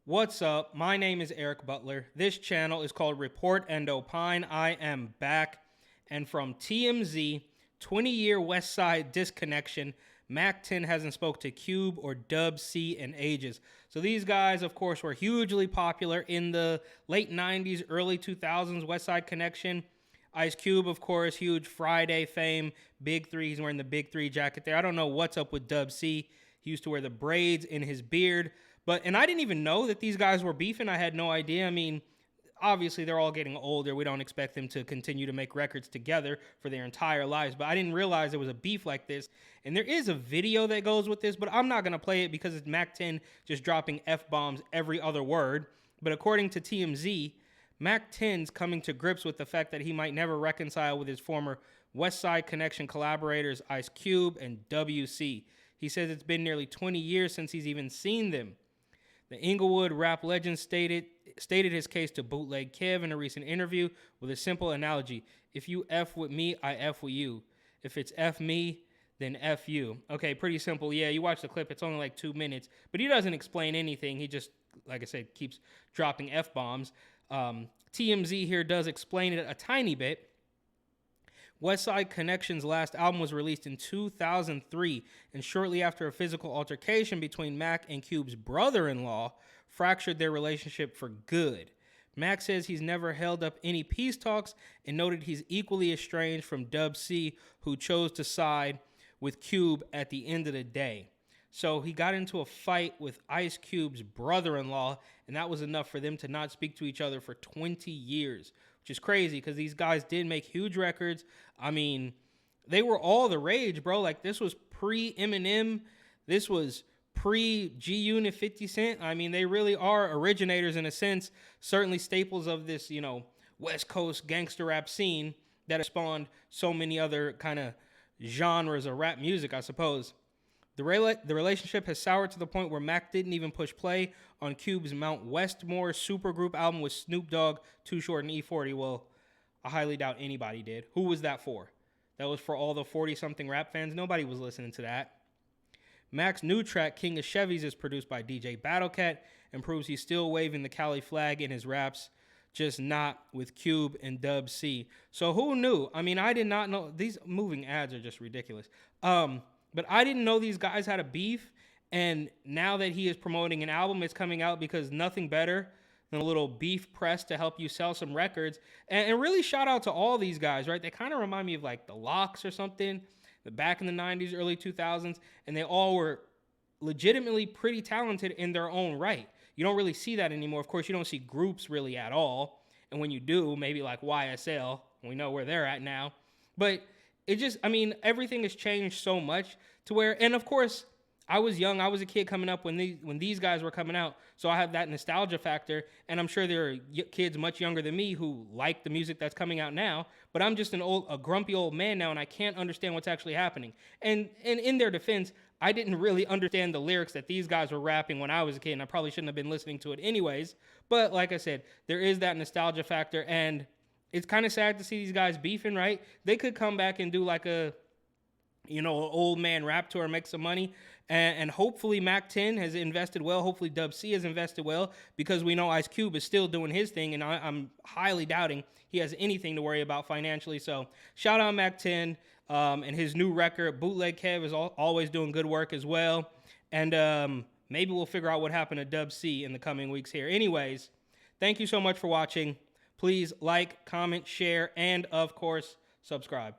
What's up? My name is Eric Butler. This channel is called Report and Opine. I am back. And from TMZ, 20-year Westside Disconnection, Mack 10 hasn't spoke to Cube or Dub C in ages. So these guys, of course, were hugely popular in the late 90s, early 2000s, Westside Connection. Ice Cube, of course, huge Friday fame, Big Three. He's wearing the Big Three jacket there. I don't know what's up with Dub C. He used to wear the braids in his beard. And I didn't even know that these guys were beefing. I had no idea. I mean, obviously they're all getting older. We don't expect them to continue to make records together for their entire lives. But I didn't realize there was a beef like this. And there is a video that goes with this, but I'm not going to play it because it's Mack 10 just dropping F-bombs every other word. But according to TMZ, Mack 10's coming to grips with the fact that he might never reconcile with his former Westside Connection collaborators Ice Cube and WC. He says it's been nearly 20 years since he's even seen them. The Inglewood rap legend stated his case to Bootleg Kev in a recent interview with a simple analogy. If you F with me, I F with you. If it's F me, then F you. Okay, pretty simple. Yeah, you watch the clip. It's only like 2 minutes. But he doesn't explain anything. He just, like I said, keeps dropping F-bombs. TMZ here does explain it a tiny bit. Westside Connection's last album was released in 2003, and shortly after a physical altercation between Mack and Cube's brother-in-law fractured their relationship for good. Mack says he's never held up any peace talks and noted he's equally estranged from Dub C, who chose to side with Cube at the end of the day. So he got into a fight with Ice Cube's brother-in-law, and that was enough for them to not speak to each other for 20 years, which is crazy because these guys did make huge records. I mean, they were all the rage, bro. Like, this was pre-Eminem. This was pre-G-Unit 50 Cent. I mean, they really are originators in a sense, certainly staples of this, West Coast gangster rap scene that has spawned so many other kind of genres of rap music, I suppose. The relationship has soured to the point where Mack didn't even push play on Cube's Mount Westmore supergroup album with Snoop Dogg, Too Short, and E40. Well, I highly doubt anybody did. Who was that for? That was for all the 40-something rap fans? Nobody was listening to that. Mack's new track, King of Chevys, is produced by DJ Battlecat and proves he's still waving the Cali flag in his raps, just not with Cube and Dub C. So who knew? I mean, I did not know. These moving ads are just ridiculous. But I didn't know these guys had a beef, and now that he is promoting an album, it's coming out because nothing better than a little beef press to help you sell some records. And really shout out to all these guys, right? They kind of remind me of like the Locks or something, back in the 90s, early 2000s, and they all were legitimately pretty talented in their own right. You don't really see that anymore. Of course, you don't see groups really at all, and when you do, maybe like YSL, we know where they're at now. But it just, I mean, everything has changed so much to where, and of course, I was young. I was a kid coming up when these guys were coming out. So I have that nostalgia factor, and I'm sure there are kids much younger than me who like the music that's coming out now, but I'm just a grumpy old man now, and I can't understand what's actually happening. And in their defense, I didn't really understand the lyrics that these guys were rapping when I was a kid, and I probably shouldn't have been listening to it anyways. But like I said, there is that nostalgia factor, and it's kind of sad to see these guys beefing, right? They could come back and do like an old man rap tour and make some money. And hopefully Mack 10 has invested well. Hopefully Dub C has invested well, because we know Ice Cube is still doing his thing, and I'm highly doubting he has anything to worry about financially. So shout out Mack 10 and his new record. Bootleg Kev is always doing good work as well. And maybe we'll figure out what happened to Dub C in the coming weeks here. Anyways, thank you so much for watching. Please like, comment, share, and of course, subscribe.